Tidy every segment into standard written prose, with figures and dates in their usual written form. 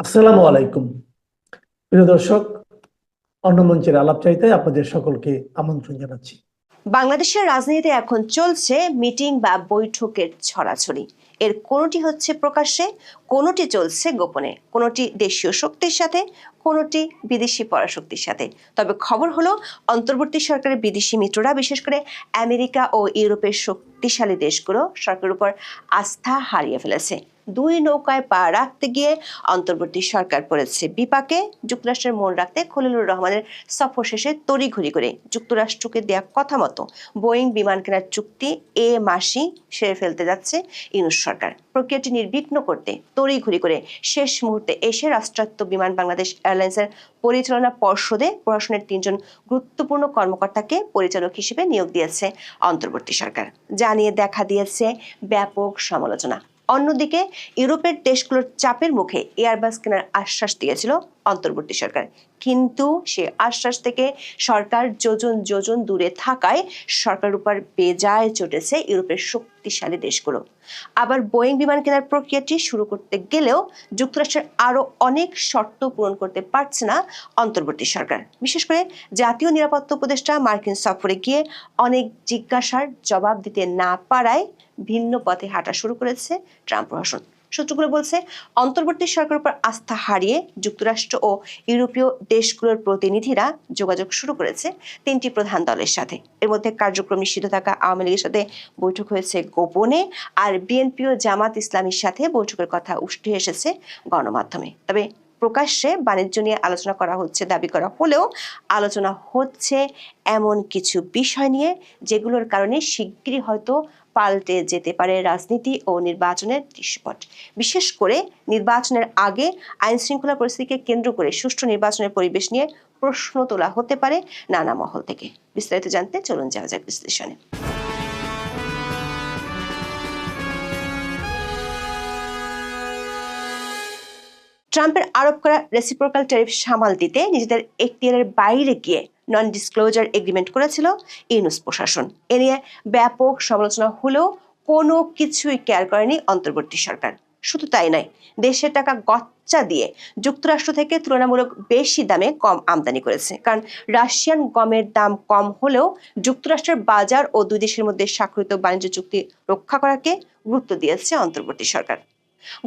আসসালামু আলাইকুম। প্রিয় দর্শক, অন্য মঞ্চের আলাপচারিতায় আপনাদের সকলকে আমন্ত্রণ জানাচ্ছি। বাংলাদেশের রাজনীতিতে এখন চলছে মিটিং বা বৈঠকের ছড়াছড়ি। এর কোনোটি হচ্ছে প্রকাশ্যে, কোনোটি চলছে গোপনে, কোনোটি দেশীয় শক্তির সাথে, কোনোটি বিদেশি পরাশক্তির সাথে। তবে খবর হলো, অন্তর্বর্তী সরকারের বিদেশি মিত্ররা, বিশেষ করে আমেরিকা ও ইউরোপের শক্তিশালী দেশগুলো সরকারের উপর আস্থা হারিয়ে ফেলেছে। দুই নৌকায় পা রাখতে গিয়ে অন্তর্বর্তী সরকার পড়েছে বিপাকে। যুক্তরাষ্ট্রের মন রাখতে খলিলুর রহমানের সফর শেষে তড়িঘড়ি করে যুক্তরাষ্ট্রকে দেয়া কথা মতো বোয়িং বিমান কেনার চুক্তি এ মাসেই সেরে ফেলতে যাচ্ছে ইউনূস সরকার। প্রক্রিয়াটি নির্বিঘ্ন করতে তড়িঘড়ি করে শেষ মুহূর্তে এসে রাষ্ট্রায়ত্ত বিমান বাংলাদেশ এয়ারলাইন্সের পরিচালনা পর্ষদে প্রশাসনের 3জন গুরুত্বপূর্ণ কর্মকর্তাকে পরিচালক হিসেবে নিয়োগ দিয়েছে অন্তর্বর্তী সরকার, যা নিয়ে দেখা দিয়েছে ব্যাপক সমালোচনা। অন্যদিকে ইউরোপের দেশগুলোর চাপের মুখে এয়ারবাস কেনার আশ্বাস দিয়েছিল অন্তর্বর্তী সরকার, কিন্তু সে আশ্বাস থেকে সরকার যোজন যোজন দূরে থাকায় সরকারের উপর বেজায় চটেছে ইউরোপের শক্তিশালী দেশগুলো। আবার বোয়িং বিমান কেনার প্রক্রিয়াটি শুরু করতে গেলেও যুক্তরাষ্ট্রের আরো অনেক শর্ত পূরণ করতে পারছে না অন্তর্বর্তী সরকার। বিশেষ করে জাতীয় নিরাপত্তা উপদেষ্টা মার্কিন সফরে গিয়ে অনেক জিজ্ঞাসার জবাব দিতে না পারায় ভিন্ন পথে হাঁটা শুরু করেছে ট্রাম্প প্রশাসন। সূত্রগুলো বলছে, অন্তর্বর্তী সরকারের উপর আস্থা হারিয়ে যুক্তরাষ্ট্র ও ইউরোপীয় দেশগুলোর প্রতিনিধিরা যোগাযোগ শুরু করেছে 3টি প্রধান দলের সাথে। এর মধ্যে কার্যক্রম নিষিদ্ধ থাকা আওয়ামী লীগের সাথে বৈঠক হয়েছে গোপনে, আর বিএনপি ও জামাত ইসলামীর সাথে বৈঠকের কথা উঠে এসেছে গণমাধ্যমে। তবে প্রকাশ্যে বাণিজ্য নিয়ে আলোচনা করা হচ্ছে দাবি করা হলেও আলোচনা হচ্ছে এমন কিছু বিষয় নিয়ে যেগুলোর কারণে শিগগিরই হয়তো পাল্টে যেতে পারে রাজনীতি ও নির্বাচনের দৃশ্যপট। বিশেষ করে নির্বাচনের আগে আইন শৃঙ্খলা পরিস্থিতিকে কেন্দ্র করে সুষ্ঠু নির্বাচনের পরিবেশ নিয়ে প্রশ্ন তোলা হতে পারে নানা মহল থেকে। বিস্তারিত জানতে চলুন যাওয়া যাক বিশ্লেষণে। ট্রাম্পের আরোপ করা রেসিপ্রোকাল ট্যারিফ সামাল দিতে নিজেদের এখতিয়ারের বাইরে গিয়ে নন ডিসক্লোজার এগ্রিমেন্ট করেছিল ইউনূস প্রশাসন। এ নিয়ে ব্যাপক সমালোচনা হলেও কোনো কিছুই কেয়ার করেনি অন্তর্বর্তী সরকার। শুধু তাই নয়, দেশের টাকা গচ্চা দিয়ে যুক্তরাষ্ট্র থেকে তুলনামূলক বেশি দামে কম আমদানি করেছে। কারণ রাশিয়ান গমের দাম কম হলেও যুক্তরাষ্ট্রের বাজার ও দুই দেশের মধ্যে স্বাক্ষরিত বাণিজ্য চুক্তি রক্ষা করাকে গুরুত্ব দিয়েছে অন্তর্বর্তী সরকার।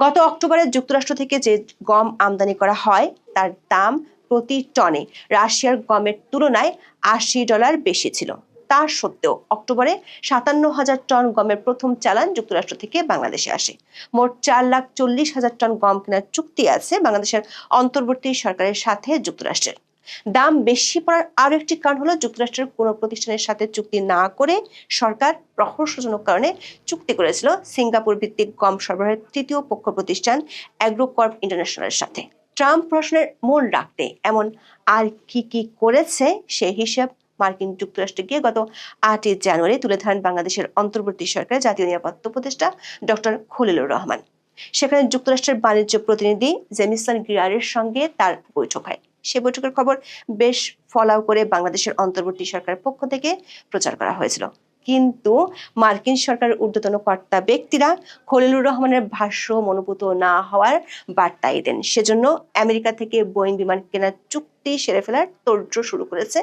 গত অক্টোবরে যুক্তরাষ্ট্র থেকে যে গম আমদানি করা হয় তার দাম প্রতি টনে রাশিয়ার গমের তুলনায় $80 বেশি ছিল। তা সত্ত্বেও অক্টোবরে 57,000 টন গমের প্রথম চালান যুক্তরাষ্ট্র থেকে বাংলাদেশে আসে। মোট 4,40,000 টন গম কেনার চুক্তি আছে বাংলাদেশের অন্তর্বর্তী সরকারের সাথে যুক্তরাষ্ট্রের। দাম বেশি পড়ার আরো একটি কারণ হলো, যুক্তরাষ্ট্রের কোনো প্রতিষ্ঠানের সাথে চুক্তি না করে সরকার রহস্যজনক কারণে চুক্তি করেছিল সিঙ্গাপুর ভিত্তিক গম সরবরাহের 3য় পক্ষ প্রতিষ্ঠান অ্যাগ্রোকর্প ইন্টারন্যাশনালের সাথে। ট্রাম্প প্রশাসনের মন রাখতে এমন আর কি কি করেছে সেই হিসাব মার্কিন যুক্তরাষ্ট্রে গিয়ে গত 8ই জানুয়ারি তুলে ধরেন বাংলাদেশের অন্তর্বর্তী সরকারের জাতীয় নিরাপত্তা উপদেষ্টা ডক্টর খলিলুর রহমান। সেখানে যুক্তরাষ্ট্রের বাণিজ্য প্রতিনিধি জেমিসন গ্রিয়ারের সঙ্গে তার বৈঠক হয়। সে বৈঠকের খবর বেশ ফলাও করে বাংলাদেশের অন্তর্বর্তী সরকারের পক্ষ থেকে প্রচার করা হয়েছিল, কিন্তু মার্কিন সরকারের ঊর্ধ্বতন কর্তা ব্যক্তিরা খলিলুর রহমানের ভাষ্য মনোপুত না হওয়ার বার্তাই দেন। সেজন্য আমেরিকা থেকে বোয়িং বিমান কেনার চুক্তি সেরে ফেলার তোড়জোড় শুরু করেছে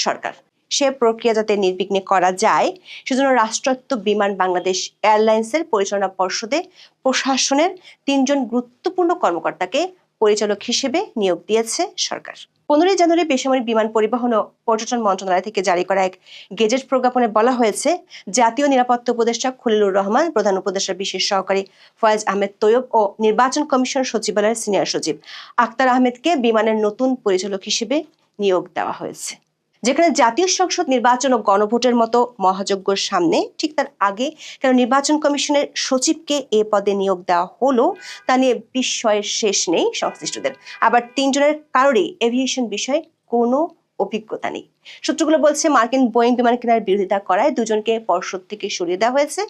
সরকার। সে প্রক্রিয়া যাতে নির্বিঘ্নে করা যায় সেজন্য রাষ্ট্রায়ত্ত বিমান বাংলাদেশ এয়ারলাইন্সের পরিচালনা পর্ষদে প্রশাসনের 3জন গুরুত্বপূর্ণ কর্মকর্তাকে পরিচালক হিসেবে নিয়োগ দিয়েছে সরকার। 15ই জানুয়ারি বেসামরিক বিমান পরিবহন ও পর্যটন মন্ত্রণালয় থেকে জারি করা এক গেজেট প্রজ্ঞাপনে বলা হয়েছে, জাতীয় নিরাপত্তা উপদেষ্টা খলিলুর রহমান, প্রধান উপদেষ্টা বিশেষ সহকারী ফয়েজ আহমেদ তৈয়ব ও নির্বাচন কমিশন সচিবালয়ের সিনিয়র সচিব আক্তার আহমেদকে বিমানের নতুন পরিচালক হিসেবে নিয়োগ দেওয়া হয়েছে। যেখানে জাতীয় সংসদ নির্বাচন ও গণভোটের মতো মহাযজ্ঞের সামনে ঠিক তার আগে কেন নির্বাচন কমিশনের সচিবকে এ পদে নিয়োগ দেওয়া হলো তা নিয়ে বিস্ময়ের শেষ নেই সংশ্লিষ্টদের। আবার 3জনের কারোরই এভিয়েশন বিষয়ে কোনো অভিজ্ঞতা নেই। সূত্রগুলো বলছে, মার্কিন বোয়িং বিমান কেনার বিরোধিতা করায় 2জনকে পর্ষদ থেকে সরিয়ে দেওয়া হয়েছে।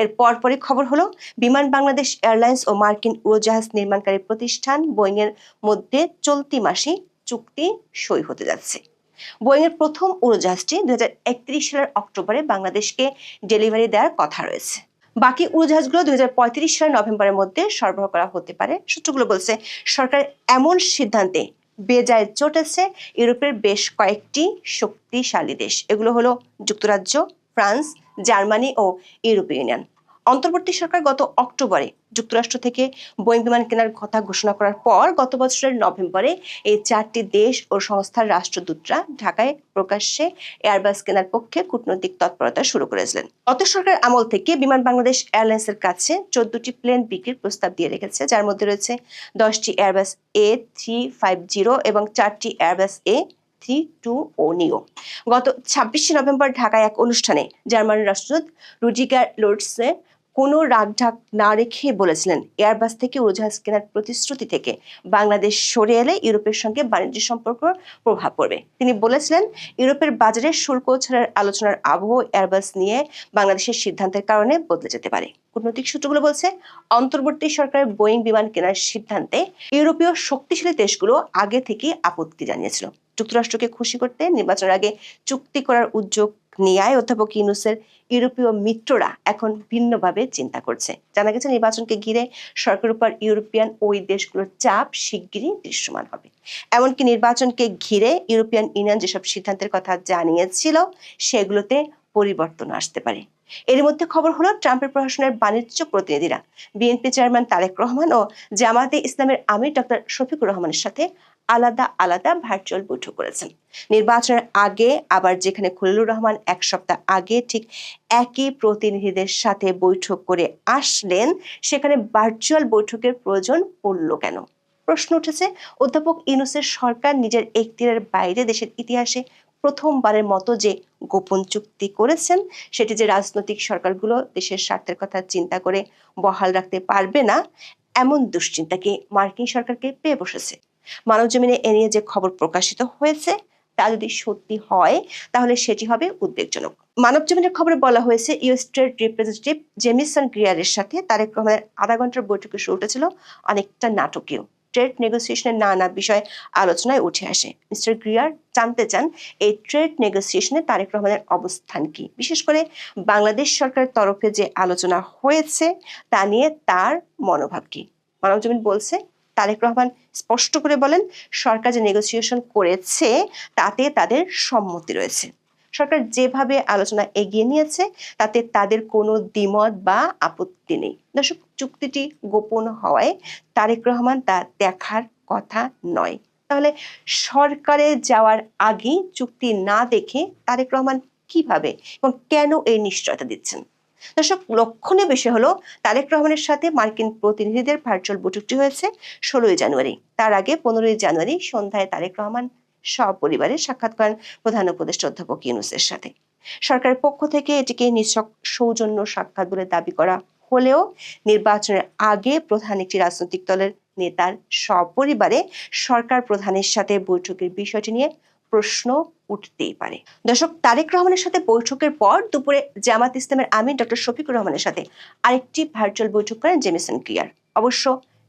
এর পরপরই খবর হলো, বিমান বাংলাদেশ এয়ারলাইন্স ও মার্কিন উড়োজাহাজ নির্মাণকারী প্রতিষ্ঠান বোয়িং এর মধ্যে চলতি মাসে চুক্তি সই হতে যাচ্ছে। বোয়িং এর প্রথম উড়োজাহাজটি 2031 সালের অক্টোবরে বাংলাদেশকে ডেলিভারি দেওয়ার কথা রয়েছে। বাকি উড়োজাহাজগুলো 2035 সালের নভেম্বরের মধ্যে সরবরাহ করা হতে পারে। সূত্রগুলো বলছে সরকার এমন সিদ্ধান্তে বেজায় চটেছে ইউরোপের বেশ কয়েকটি শক্তিশালী দেশ। এগুলো হলো যুক্তরাজ্য, ফ্রান্স, জার্মানি ও ইউরোপীয় ইউনিয়ন। অন্তর্বর্তী সরকার গত অক্টোবরে যুক্তরাষ্ট্র থেকে বোয়িং বিমান কেনার কথা ঘোষণা করার পর গত বছরের নভেম্বরে এই 4টি দেশ ও সংস্থার রাষ্ট্রদূতরা ঢাকায় প্রকাশ্যে এয়ারবাস কেনার পক্ষে কূটনৈতিক তৎপরতা শুরু করেছিলেন। গত সরকার আমল থেকে বিমান বাংলাদেশ এয়ারলাইন্সের কাছে 14টি প্লেন বিক্রির প্রস্তাব দিয়ে রেখেছে, যার মধ্যে রয়েছে 10টি এয়ারবাস A350 এবং 4টি এয়ারবাস A32 ও নিও। গত 26শে নভেম্বর ঢাকায় এক অনুষ্ঠানে জার্মানির রাষ্ট্রদূত রুডিগার লোর্টসে কোনো রাগঢাক না রেখে বলেছিলেন এয়ারবাস থেকে উড়োজাহাজ কেনার প্রতিশ্রুতি থেকে বাংলাদেশ সরে এলে ইউরোপের সঙ্গে বাণিজ্য সম্পর্ক প্রভাব পড়বে। তিনি বলেছিলেন ইউরোপের বাজারে শুল্ক ছাড়ের আলোচনার আবহ এয়ারবাস নিয়ে বাংলাদেশের সিদ্ধান্তের কারণে বদলে যেতে পারে। কূটনৈতিক সূত্রগুলো বলছে অন্তর্বর্তী সরকারের বোয়িং বিমান কেনার সিদ্ধান্তে ইউরোপীয় শক্তিশালী দেশগুলো আগে থেকেই আপত্তি জানিয়েছিল। যুক্তরাষ্ট্রকে খুশি করতে নির্বাচনের আগে চুক্তি করার উদ্যোগ নেয় অধ্যাপক ইউনূসের ইউরোপীয় মিত্ররা এখন ভিন্নভাবে চিন্তা করছে। জানা গেছে নির্বাচনকে ঘিরে সরকারের উপর ইউরোপিয়ান ওই দেশগুলোর চাপ শিগগিরই দৃশ্যমান হবে। এমনকি নির্বাচনকে ঘিরে ইউরোপিয়ান ইউনিয়ন যেসব সিদ্ধান্তের কথা জানিয়েছিল সেগুলোতে পরিবর্তন আসতে পারে। এর মধ্যে খবর হলো ট্রাম্পের প্রশাসনের বাণিজ্য প্রতিনিধিরা বিএনপি চেয়ারম্যান তারেক রহমান ও জামায়াতে ইসলামের আমির ডক্টর শফিকুর রহমানের সাথে আলাদা আলাদা ভার্চুয়াল বৈঠক করেছেন। নির্বাচনের আগে আবার যেখানে খলিলুর রহমান এক সপ্তাহ আগে ঠিক একই প্রতিনিধিদের সাথে বৈঠক করে আসলেন, সেখানে ভার্চুয়াল বৈঠকের প্রয়োজন পড়ল কেন? প্রশ্ন উঠেছে অধ্যাপক ইউনূসের সরকার নিজের এখতিয়ারের বাইরে দেশের ইতিহাসে প্রথমবারের মতো যে গোপন চুক্তি করেছেন সেটি যে রাজনৈতিক সরকারগুলো দেশের স্বার্থের কথা চিন্তা করে বহাল রাখতে পারবে না, এমন দুশ্চিন্তাকে মার্কিন সরকারকে পেয়ে বসেছে। মানবজমিনে এ নিয়ে যে খবর প্রকাশিত হয়েছে তা যদি সত্যি হয় তাহলে সেটি হবে উদ্বেগজনক। মানবজমিনের খবরে বলা হয়েছে ইউএস ট্রেড রিপ্রেজেন্টেটিভ জেমিসন গ্রিয়ারের সাথে তারেক রহমানের আধা ঘন্টার বৈঠকের শুরুটা ছিল অনেকটা নাটকীয়। ট্রেড নেগোসিয়েশনের নানা বিষয় আলোচনায় উঠে আসে। মিস্টার গ্রিয়ার জানতে চান এই ট্রেড নেগোসিয়েশনে তারেক রহমানের অবস্থান কি, বিশেষ করে বাংলাদেশ সরকারের তরফে যে আলোচনা হয়েছে তা নিয়ে তার মনোভাব কি। মানবজমিন বলছে তারেক রহমান স্পষ্ট করে বলেন সরকার যে নেগোসিয়েশন করেছে তাতে তাদের সম্মতি রয়েছে। সরকার যেভাবে আলোচনা এগিয়ে নিয়েছে তাতে তাদের কোনো দ্বিমত বা আপত্তি নেই। দর্শক, চুক্তিটি গোপন হওয়ায় তারেক রহমান তা দেখার কথা নয়। তাহলে সরকারে যাওয়ার আগে চুক্তি না দেখে তারেক রহমান কিভাবে এবং কেন এই নিশ্চয়তা দিচ্ছেন? দর্শক, লক্ষণীয় বিষয় হলো তারেক রহমানের সাথে মার্কিন প্রতিনিধিদের ভার্চুয়াল বৈঠকটি হয়েছে 16ই জানুয়ারি। তার আগে 15ই জানুয়ারি সন্ধ্যায় তারেক রহমান সপরিবারে সাক্ষাৎ করেন প্রধান উপদেষ্টা অধ্যাপক ইউনূসের সাথে। সরকারের পক্ষ থেকে এটিকে নিছক সৌজন্য সাক্ষাৎ বলে দাবি করা হলেও নির্বাচনের আগে প্রধান একটি রাজনৈতিক দলের নেতার সপরিবারে সরকার প্রধানের সাথে বৈঠকের বিষয়টি নিয়ে প্রশ্ন উঠতেই পারে। দর্শক, তারেক রহমানের সাথে বৈঠকের পর দুপুরে জামাত ইসলামের আমির ডক্টর শফিকুর রহমানের সাথে আরেকটি ভার্চুয়াল বৈঠক করেন জেমিসন গ্রিয়ার। অবশ্য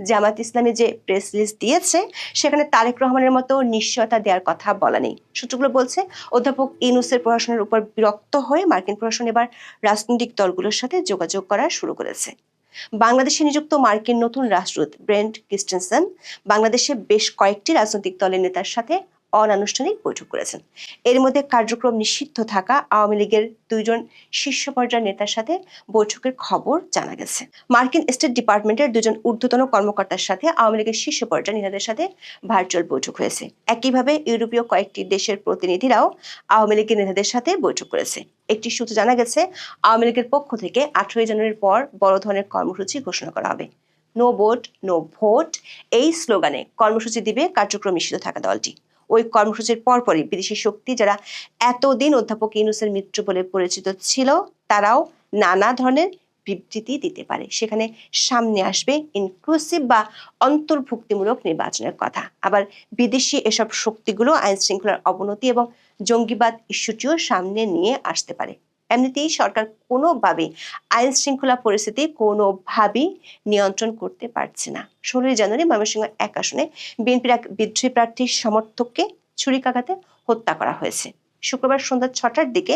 জামাত ইসলামী যে প্রেস রিলিজ দিয়েছে সেখানে তারেক রহমানের মতো নিশ্চয়তা দেওয়ার কথা বলা নেই। সূত্রগুলো বলছে অধ্যাপক ইউনূসের প্রশাসনের উপর বিরক্ত হয়ে মার্কিন প্রশাসন এবার রাজনৈতিক দলগুলোর সাথে যোগাযোগ করা শুরু করেছে। বাংলাদেশে নিযুক্ত মার্কিন নতুন রাষ্ট্রদূত ব্রেন্ট ক্রিস্টেনসেন বাংলাদেশে বেশ কয়েকটি রাজনৈতিক দলের নেতার সাথে অনানুষ্ঠানিক বৈঠক করেছেন। এর মধ্যে কার্যক্রম নিষিদ্ধ থাকা আওয়ামী লীগের 2 জন শীর্ষ পর্যায়ের নেতার সাথে বৈঠকের খবর জানা গেছে। মার্কিন স্টেট ডিপার্টমেন্টের 2 জন ঊর্ধ্বতন কর্মকর্তার সাথে আওয়ামী লীগের শীর্ষ পর্যায়ের নেতাদের সাথে ভার্চুয়াল বৈঠক হয়েছে। একইভাবে ইউরোপীয় কয়েকটি দেশের প্রতিনিধিরাও আওয়ামী লীগের নেতাদের সাথে বৈঠক করেছে। একটি সূত্রে জানা গেছে আওয়ামী লীগের পক্ষ থেকে 18 জানুয়ারির পর বড় ধরনের কর্মসূচি ঘোষণা করা হবে। নো ভোট নো ভোট এই স্লোগানে কর্মসূচি দিবে কার্যক্রম নিষিদ্ধ থাকা দলটি। ওই কর্মসূচির পরপরই বিদেশি শক্তি যারা এতদিন অধ্যাপক ইউনূসের মিত্র বলে পরিচিত ছিল তারাও নানা ধরনের বিবৃতি দিতে পারে। সেখানে সামনে আসবে ইনক্লুসিভ বা অন্তর্ভুক্তিমূলক নির্বাচনের কথা। আবার বিদেশি এসব শক্তিগুলো আইন শৃঙ্খলার অবনতি এবং জঙ্গিবাদ ইস্যুটিও সামনে নিয়ে আসতে পারে। এমনিতেই সরকার কোনোভাবেই আইন শৃঙ্খলা পরিস্থিতি কোনোভাবেই নিয়ন্ত্রণ করতে পারছে না। 16ই জানুয়ারি ময়মনসিংহ 1 আসনে বিএনপির এক বিদ্রোহী প্রার্থীর সমর্থককে ছুরিকাঘাতে হত্যা করা হয়েছে। শুক্রবার সন্ধ্যা 6টার দিকে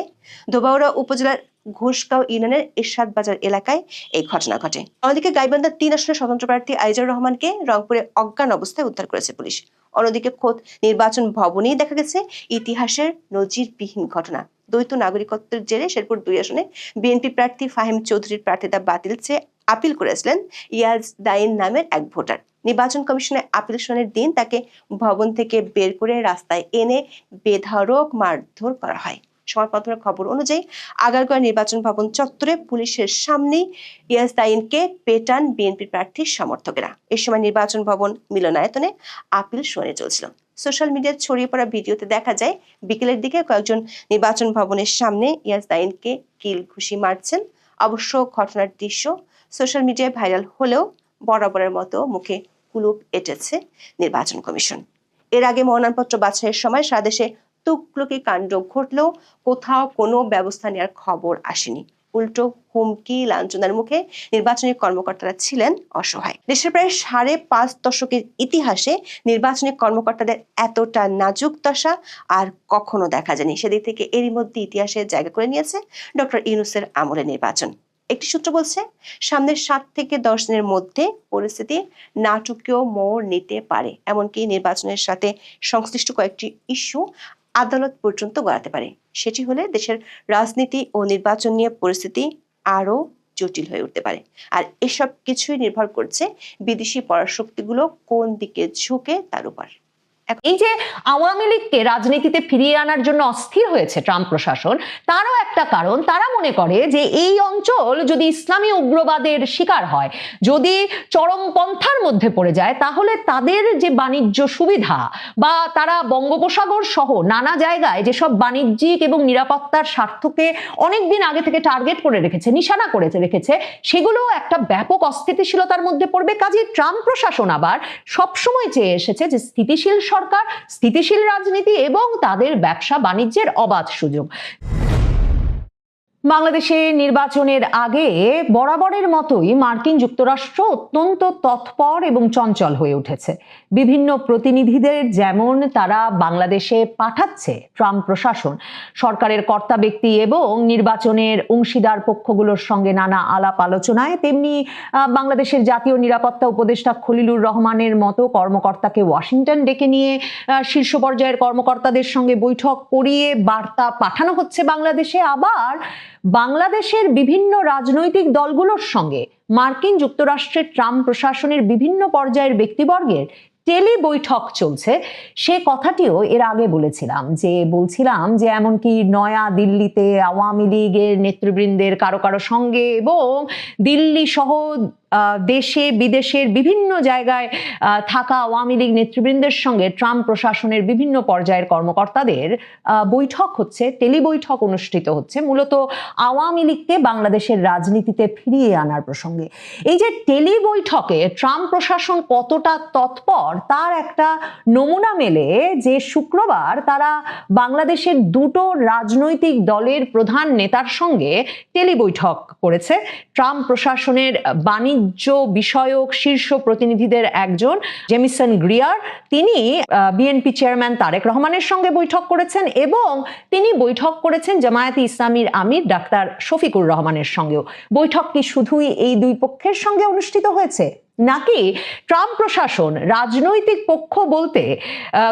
ধোবাউড়া উপজেলার ঘোষগাঁও ইউনিয়নের এরশাদ বাজার এলাকায় এই ঘটনা ঘটে। অন্যদিকে গাইবান্ধার 3 আসনের স্বতন্ত্র প্রার্থী আইজার রহমানকে রংপুরে অজ্ঞান অবস্থায় উদ্ধার করেছে পুলিশ। অন্যদিকে খোদ নির্বাচন ভবনেই দেখা গেছে ইতিহাসের নজিরবিহীন ঘটনা। দ্বৈত নাগরিকত্বের জেরে শেরপুর 2 আসনে বিএনপি প্রার্থী ফাহিম চৌধুরীর প্রার্থিতা বাতিল চেয়ে আপিল করেছিলেন ইয়াজদাইন নামের এক ভোটার। নির্বাচন কমিশনের আপিল শুনানির দিন তাকে ভবন থেকে বের করে রাস্তায় এনে বেধড়ক মারধর করা হয়। সংবাদপত্রের খবর অনুযায়ী আগারগাঁও নির্বাচন ভবন চত্বরে পুলিশের সামনেই ইয়াজদাইনকে পেটান বিএনপি প্রার্থীর সমর্থকেরা। এই সময় নির্বাচন ভবন মিলনায়তনে আপিল শুনানি চলছিল। সোশ্যাল মিডিয়ায় ছড়িয়ে পড়া ভিডিওতে দেখা যায় বিকেলের দিকে কয়েকজন নির্বাচন ভবনের সামনে ইয়াজদাইনকে কিল ঘুষি মারছেন। অবশ্য ঘটনার দৃশ্য সোশ্যাল মিডিয়ায় ভাইরাল হলেও বরাবরের মতো মুখে কুলুপ এঁটেছে নির্বাচন কমিশন। এর আগে মনোনয়নপত্র বাছাইয়ের সময় সারা দেশে তুকলুকি কাণ্ড ঘটলেও কোথাও কোনো ব্যবস্থা নেওয়ার খবর আসেনি। উল্টো হুমকি লাঞ্ছনার মুখে নির্বাচনী কর্মকর্তারা ছিলেন অসহায়। দেশের প্রায় 5.5 দশকের ইতিহাসে নির্বাচনী কর্মকর্তাদের এতটা নাজুক দশা আর কখনো দেখা যায়নি। সেদিক থেকে এরই মধ্যে ইতিহাসে জায়গা করে নিয়েছে ডক্টর ইউনূসের আমলে নির্বাচন। একটি সূত্র বলছে, সামনের 7 থেকে 10 দিনের মধ্যে পরিস্থিতি নাটকীয় মোড় নিতে পারে। এমনকি নির্বাচনের সাথে সংশ্লিষ্ট কয়েকটি ইস্যু আদালত পর্যন্ত গড়াতে পারে। সেটি হলে দেশের রাজনীতি ও নির্বাচন নিয়ে পরিস্থিতি আরো জটিল হয়ে উঠতে পারে। আর এসব কিছুই নির্ভর করছে বিদেশি পরাশক্তিগুলো কোন দিকে ঝুঁকে তার উপর। এই যে আওয়ামী লীগকে রাজনীতিতে ফিরিয়ে আনার জন্য অস্থির হয়েছে ট্রাম্প প্রশাসন, তারও একটা কারণ, তারা মনে করে যে এই অঞ্চল যদি ইসলামী উগ্রবাদের শিকার হয়, যদি চরমপন্থার মধ্যে পড়ে যায়, তাহলে তাদের যে বাণিজ্য সুবিধা বা তারা বঙ্গোপসাগর সহ নানা জায়গায় যেসব বাণিজ্যিক এবং নিরাপত্তার স্বার্থকে অনেকদিন আগে থেকে টার্গেট করে রেখেছে, নিশানা করে রেখেছে, সেগুলো একটা ব্যাপক অস্থিতিশীলতার মধ্যে পড়বে। কাজে ট্রাম্প প্রশাসন আবার সবসময় চেয়ে এসেছে যে স্থিতিশীল সরকার, স্থিতিশীল রাজনীতি এবং তাদের ব্যবসা বাণিজ্যের অবাধ সুযোগ। বাংলাদেশে নির্বাচনের আগে বরাবরের মতোই মার্কিন যুক্তরাষ্ট্র অত্যন্ত তৎপর এবং চঞ্চল হয়ে উঠেছে। বিভিন্ন প্রতিনিধিদের যেমন তারা বাংলাদেশে পাঠাচ্ছে ট্রাম্প প্রশাসন, সরকারের কর্তা ব্যক্তি এবং নির্বাচনের অংশীদার পক্ষগুলোর সঙ্গে নানা আলাপ আলোচনায়, তেমনি বাংলাদেশের জাতীয় নিরাপত্তা উপদেষ্টা খলিলুর রহমানের মতো কর্মকর্তাকে ওয়াশিংটন ডেকে নিয়ে শীর্ষ পর্যায়ের কর্মকর্তাদের সঙ্গে বৈঠক করিয়ে বার্তা পাঠানো হচ্ছে বাংলাদেশে। আবার বাংলাদেশের বিভিন্ন রাজনৈতিক দলগুলোর সঙ্গে মার্কিন যুক্তরাষ্ট্রের ট্রাম্প প্রশাসনের বিভিন্ন পর্যায়ের ব্যক্তিবর্গের টেলি বৈঠক চলছে। সে কথাটিও এর আগে বলছিলাম যে এমনকি নয়া দিল্লিতে আওয়ামী লীগের নেতৃবৃন্দের কারো কারো সঙ্গে এবং দিল্লি সহ দেশে বিদেশের বিভিন্ন জায়গায় থাকা আওয়ামী লীগ নেতৃবৃন্দের সঙ্গে ট্রাম্প প্রশাসনের বিভিন্ন পর্যায়ের কর্মকর্তাদের বৈঠক হচ্ছে, টেলি বৈঠক অনুষ্ঠিত হচ্ছে, মূলত আওয়ামী লীগকে বাংলাদেশের রাজনীতিতে ফিরিয়ে আনার প্রসঙ্গে। এই যে টেলি বৈঠকে ট্রাম্প প্রশাসন কতটা তৎপর তার একটা নমুনা মেলে যে শুক্রবার তারা বাংলাদেশের দুটো রাজনৈতিক দলের প্রধান নেতার সঙ্গে টেলি বৈঠক করেছে। ট্রাম্প প্রশাসনের বাণিজ্য বিষয়ক শীর্ষ প্রতিনিধিদের একজন জেমিসন গ্রিয়ার, তিনি বিএনপি চেয়ারম্যান তারেক রহমানের সঙ্গে বৈঠক করেছেন এবং তিনি বৈঠক করেছেন জামায়াতে ইসলামীর আমির ডাক্তার শফিকুর রহমানের সঙ্গেও। বৈঠকটি শুধুই এই দুই পক্ষের সঙ্গে অনুষ্ঠিত হয়েছে নাকি ট্রাম্প প্রশাসন রাজনৈতিক পক্ষ বলতে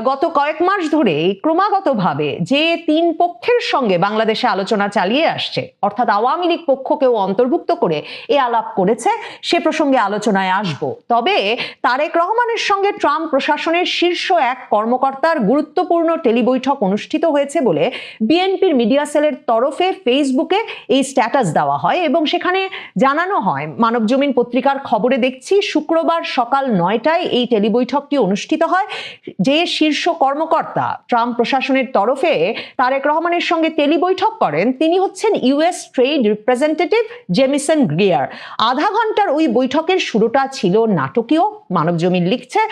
গত কয়েক মাস ধরে ক্রমাগতভাবে যে তিন পক্ষের সঙ্গে বাংলাদেশে আলোচনা চালিয়ে আসছে, অর্থাৎ আওয়ামী লীগ পক্ষকেও অন্তর্ভুক্ত করে এ আলাপ করেছে, সে প্রসঙ্গে আলোচনায় আসব। তবে তারেক রহমানের সঙ্গে ট্রাম্প প্রশাসনের শীর্ষ এক কর্মকর্তার গুরুত্বপূর্ণ টেলিবৈঠক অনুষ্ঠিত হয়েছে বলে বিএনপির মিডিয়া সেলের তরফে ফেসবুকে এই স্ট্যাটাস দেওয়া হয় এবং সেখানে জানানো হয়, মানবজমিন পত্রিকার খবরে দেখছি শুক্রবার সকাল 9টায় এই টেলিবৈঠকটি অনুষ্ঠিত হয়। যে শীর্ষ কর্মকর্তা ট্রাম্প প্রশাসনের তরফে তারেক রহমানের সঙ্গে টেলিবৈঠক করেন তিনি হচ্ছেন US trade representative Jamieson Greer. আধা ঘন্টার ওই বৈঠকের শুরুটা ছিল নাটকীয়। মানবজমিন লিখছে,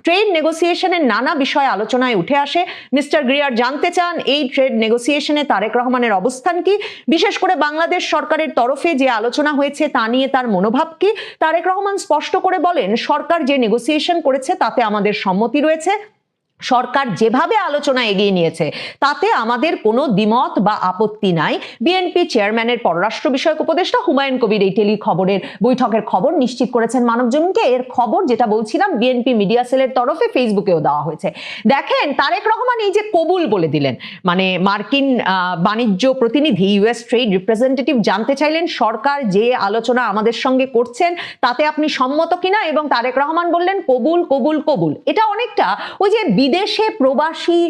ট্রেড নেগোসিয়েশনের নানা বিষয় আলোচনায় উঠে আসে। মিস্টার গ্রিয়ার জানতে চান এই ট্রেড নেগোসিয়েশনে তারেক রহমানের অবস্থান কি, বিশেষ করে বাংলাদেশ সরকারের তরফে যে আলোচনা হয়েছে তা নিয়ে তার মনোভাব কি। তারেক রহমান স্পষ্ট করে বলেন, সরকার যে নেগোসিয়েশন করেছে তাতে আমাদের সম্মতি রয়েছে। সরকার যেভাবে আলোচনা এগিয়ে নিয়েছে তাতে আমাদের কোনো দ্বিমত বা আপত্তি নাই। বিএনপি চেয়ারম্যানের পররাষ্ট্র বিষয়ক উপদেষ্টা হুমায়ুন কবির এই টেলিখবরের বৈঠকের খবর নিশ্চিত করেছেন মানবজমিনকে। এর খবর যেটা বলছিলাম বিএনপি মিডিয়া সেলের তরফে ফেসবুকেও দেওয়া হয়েছে। দেখেন, তারেক রহমান এই যে কবুল বলে দিলেন, মানে মার্কিন বাণিজ্য প্রতিনিধি ইউএস ট্রেড রিপ্রেজেন্টেটিভ জানতে চাইলেন সরকার যে আলোচনা আমাদের সঙ্গে করছেন তাতে আপনি সম্মত কিনা, এবং তারেক রহমান বললেন কবুল কবুল কবুল। এটা অনেকটা ওই যে বিদেশে প্রবাসী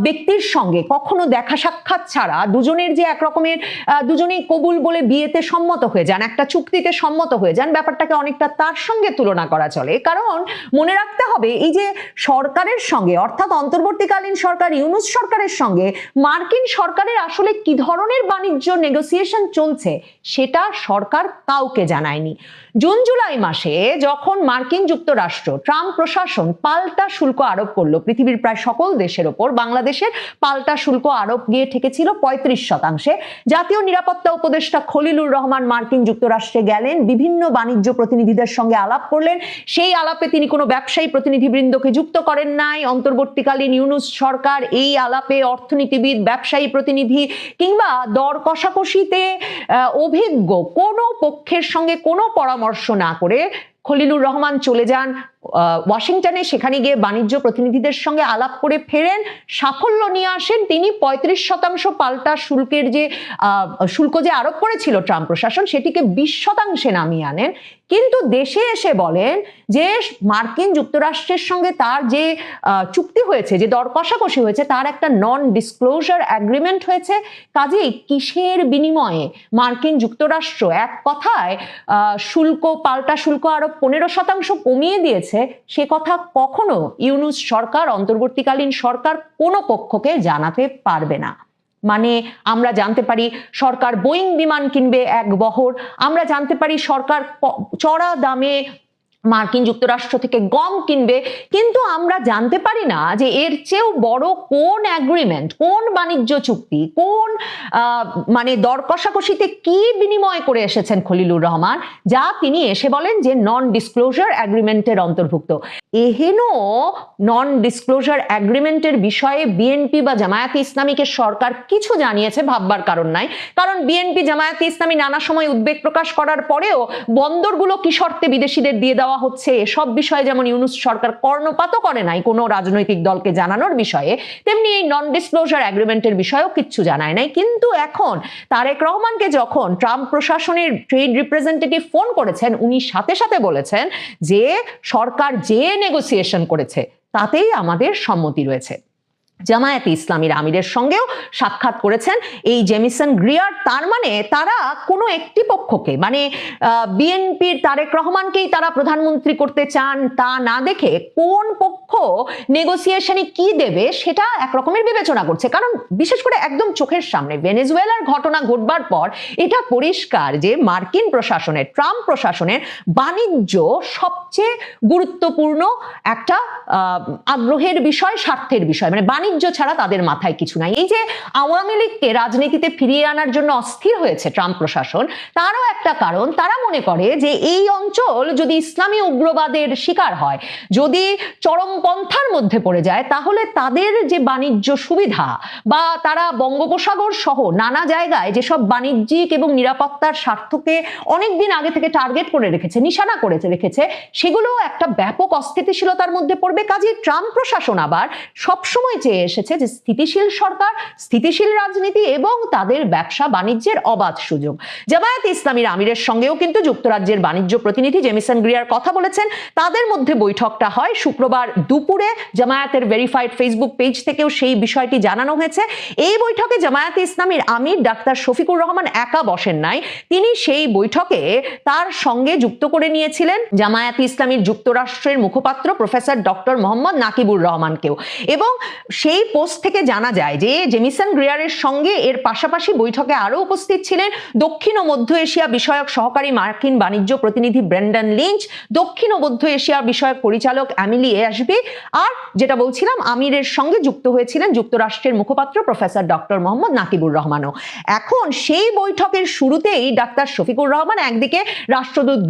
ব্যক্তির সঙ্গে কখনো দেখা সাক্ষাৎ ছাড়া দুজনের যে একরকমের দুজনেই কবুল বলে বিয়েতে সম্মত হয়ে যান, একটা চুক্তিতে সম্মত হয়ে যান, ব্যাপারটাকে অনেকটা তার সঙ্গে তুলনা করা চলে। কারণ মনে রাখতে হবে এই যে সরকারের সঙ্গে, অর্থাৎ অন্তর্বর্তীকালীন সরকার ইউনূস সরকারের সঙ্গে মার্কিন সরকারের আসলে কি ধরনের বাণিজ্য নেগোসিয়েশন চলছে সেটা সরকার কাউকে জানায়নি। জুন জুলাই মাসে যখন মার্কিন যুক্তরাষ্ট্র ট্রাম্প প্রশাসন পাল্টা শুল্ক আরোপ করলো পৃথিবীর প্রায় সকল দেশের ওপর, বাংলাদেশের পাল্টা শুল্ক আরোপ গিয়ে ঠেকেছিল 35%। জাতীয় নিরাপত্তা উপদেষ্টা খলিলুর রহমান মার্কিন যুক্তরাষ্ট্রে গেলেন, বিভিন্ন বাণিজ্য প্রতিনিধিদের সঙ্গে আলাপ করলেন। সেই আলাপে তিনি কোনো ব্যবসায়ী প্রতিনিধিবৃন্দকে যুক্ত করেন নাই। অন্তর্বর্তীকালীন ইউনূস সরকার এই আলাপে অর্থনীতিবিদ, ব্যবসায়ী প্রতিনিধি কিংবা দর কষাকষিতে অভিজ্ঞ কোনো পক্ষের সঙ্গে কোনো পরামর্শ না করে খলিলুর রহমান চলে যান ওয়াশিংটনে। সেখানে গিয়ে বাণিজ্য প্রতিনিধিদের সঙ্গে আলাপ করে ফেরেন, সাফল্য নিয়ে আসেন। তিনি 35% পাল্টা শুল্কের যে শুল্ক যে আরোপ করেছিল ট্রাম্প প্রশাসন সেটিকে 20% নামিয়ে আনেন। কিন্তু দেশে এসে বলেন যে মার্কিন যুক্তরাষ্ট্রের সঙ্গে তার যে চুক্তি হয়েছে, যে দর কষাকষি হয়েছে, তার একটা নন ডিসক্লোজার এগ্রিমেন্ট হয়েছে। কাজেই কিসের বিনিময়ে মার্কিন যুক্তরাষ্ট্র এক কথায় শুল্ক, পাল্টা শুল্ক আরো 15% কমিয়ে দিয়েছে, সে কথা কখনো ইউনূস সরকার, অন্তর্বর্তীকালীন সরকার কোনো পক্ষকে জানাতে পারবে না। মানে আমরা জানতে পারি সরকার বোয়িং বিমান কিনবে এক বহর, আমরা জানতে পারি সরকার চড়া দামে মার্কিন যুক্তরাষ্ট্র থেকে গম কিনবে, কিন্তু আমরা জানতে পারি না যে এর চেয়েও বড় কোন এগ্রিমেন্ট, কোন বাণিজ্য চুক্তি, কোন মানে দর কষাকষিতে কি বিনিময় করে এসেছেন খলিলুর রহমান, যা তিনি এসে বলেন যে নন ডিসক্লোজার এগ্রিমেন্টের অন্তর্ভুক্ত। এহেন নন ডিসক্লোজার এগ্রিমেন্টের বিষয়ে বিএনপি বা জামায়াতে ইসলামীকে সরকার কিছু জানিয়েছে ভাববার কারণ নাই। কারণ বিএনপি, জামায়াতে ইসলামী নানা সময় উদ্বেগ প্রকাশ করার পরেও বন্দরগুলো কি শর্তে বিদেশিদের দিয়ে দেওয়া হচ্ছে এসব বিষয়ে যেমন ইউনূস সরকার কর্ণপাতও করে নাই কোনো রাজনৈতিক দলকে জানানোর বিষয়ে, তেমনি এই নন ডিসক্লোজার এগ্রিমেন্টের বিষয়েও কিচ্ছু জানায় নাই। কিন্তু এখন তারেক রহমানকে যখন ট্রাম্প প্রশাসনের ট্রেড রিপ্রেজেন্টেটিভ ফোন করেছেন, উনি সাথে সাথে বলেছেন যে সরকার যে নেগোসিয়েশন করেছে তাতেই আমাদের সম্মতি রয়েছে। জামায়াতে ইসলামীর আমিরের সঙ্গেও সাক্ষাৎ করেছেন এই জেমিসন গ্রিয়ার। তার মানে তারা কোনো একটি পক্ষকে, মানে বিএনপির তারেক রহমানকেই তারা প্রধানমন্ত্রী করতে চান তা না দেখে কোন পক্ষ নেগোসিয়েশনে কি দেবে সেটা একরকমের বিবেচনা করছে। কারণ বিশেষ করে একদম চোখের সামনে ভেনেজুয়েলার ঘটনা ঘটবার পর এটা পরিষ্কার যে মার্কিন প্রশাসনের, ট্রাম্প প্রশাসনের বাণিজ্য সবচেয়ে গুরুত্বপূর্ণ একটা আগ্রহের বিষয়, স্বার্থের বিষয়। মানে বাণিজ্য ছাড়া তাদের মাথায় কিছু নাই। এই যে আওয়ামী লীগকে রাজনীতিতে ফিরিয়ে আনার জন্য অস্থির হয়েছে ট্রাম্প প্রশাসন, তারও একটা কারণ, তারা মনে করে যে এই অঞ্চল যদি ইসলামী উগ্রবাদের শিকার হয়, যদি চরমপন্থার মধ্যে পড়ে যায়, তাহলে তাদের যে বাণিজ্য সুবিধা বা তারা বঙ্গোপসাগর সহ নানা জায়গায় যেসব বাণিজ্যিক এবং নিরাপত্তার স্বার্থকে অনেকদিন আগে থেকে টার্গেট করে রেখেছে, নিশানা করে রেখেছে, সেগুলো একটা ব্যাপক অস্থিতিশীলতার মধ্যে পড়বে। কাজে ট্রাম্প প্রশাসন আবার সবসময় চেয়ে এসেছে যে স্থিতিশীল সরকার, স্থিতিশীল রাজনীতি এবং তাদের ব্যবসা বাণিজ্যের অবাধ সুযোগ। জামায়াতে ইসলামীর আমিরের সঙ্গেও কিন্তু যুক্তরাজ্যের বাণিজ্য প্রতিনিধি জেমিসন গ্রিয়ার কথা বলেছেন। তাদের মধ্যে বৈঠকটা হয় শুক্রবার দুপুরে। জামায়াতের ভেরিফাইড ফেসবুক পেজ থেকেও সেই বিষয়টি জানানো হয়েছে। এই বৈঠকে জামায়াতে ইসলামীর আমির ডাক্তার শফিকুর রহমান একা বসেন নাই, তিনি সেই বৈঠকে তার সঙ্গে যুক্ত করে নিয়েছিলেন জামায়াতে ইসলামীর যুক্তরাষ্ট্রের মুখপাত্র প্রফেসর ডক্টর মোহাম্মদ নাকিবুর রহমানকেও। এবং সেই পোস্ট থেকে জানা যায় যে জেমিসন গ্রিয়ারের সঙ্গে এর পাশাপাশি বৈঠকে আরো উপস্থিত ছিলেন দক্ষিণ ও মধ্য এশিয়া বিষয়ক সহকারী মার্কিন বাণিজ্য প্রতিনিধি ব্রেন্ডন লিঞ্চ, দক্ষিণ ও মধ্য এশিয়া বিষয়ক পরিচালক এমিলি এশবি, আর যেটা বলছিলাম আমিরের সঙ্গে যুক্ত হয়েছিলেন যুক্তরাষ্ট্রের মুখপাত্র প্রফেসর ডক্টর মোহাম্মদ নাকিবুর রহমানও। এখন সেই বৈঠকের শুরুতেই ডাক্তার শফিকুর রহমান একদিকে রাষ্ট্রদূত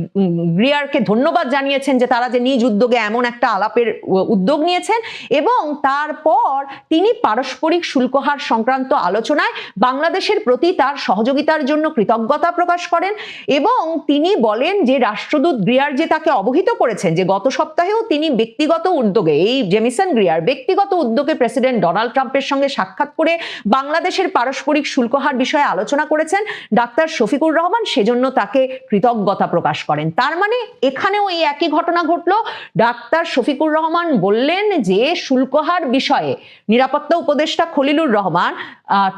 গ্রিয়ারকে ধন্যবাদ জানিয়েছেন যে তারা যে নিজ উদ্যোগে এমন একটা আলাপের উদ্যোগ নিয়েছেন এবং তারপর তিনি পারস্পরিক শুল্ক হার সংক্রান্ত আলোচনায় বাংলাদেশের প্রতি তার সহযোগিতার জন্য কৃতজ্ঞতা প্রকাশ করেন এবং তিনি বলেন যে রাষ্ট্রদূত গ্রিয়ার যে তাকে অবহিত করেছেন যে গত সপ্তাহেও তিনি ব্যক্তিগত উদ্যোগে, এই জেমিসন গ্রিয়ার ব্যক্তিগত উদ্যোগে প্রেসিডেন্ট ডোনাল্ড ট্রাম্পের সঙ্গে সাক্ষাৎ করে বাংলাদেশের পারস্পরিক শুল্ক হার বিষয়ে আলোচনা করেছেন ডাক্তার শফিকুর রহমান, সেজন্য তাকে কৃতজ্ঞতা প্রকাশ করেন। তার মানে এখানেও এই একই ঘটনা ঘটলো। ডাক্তার শফিকুর রহমান বললেন যে শুল্ক হার বিষয়ে নিরাপত্তা উপদেষ্টা খলিলুর রহমান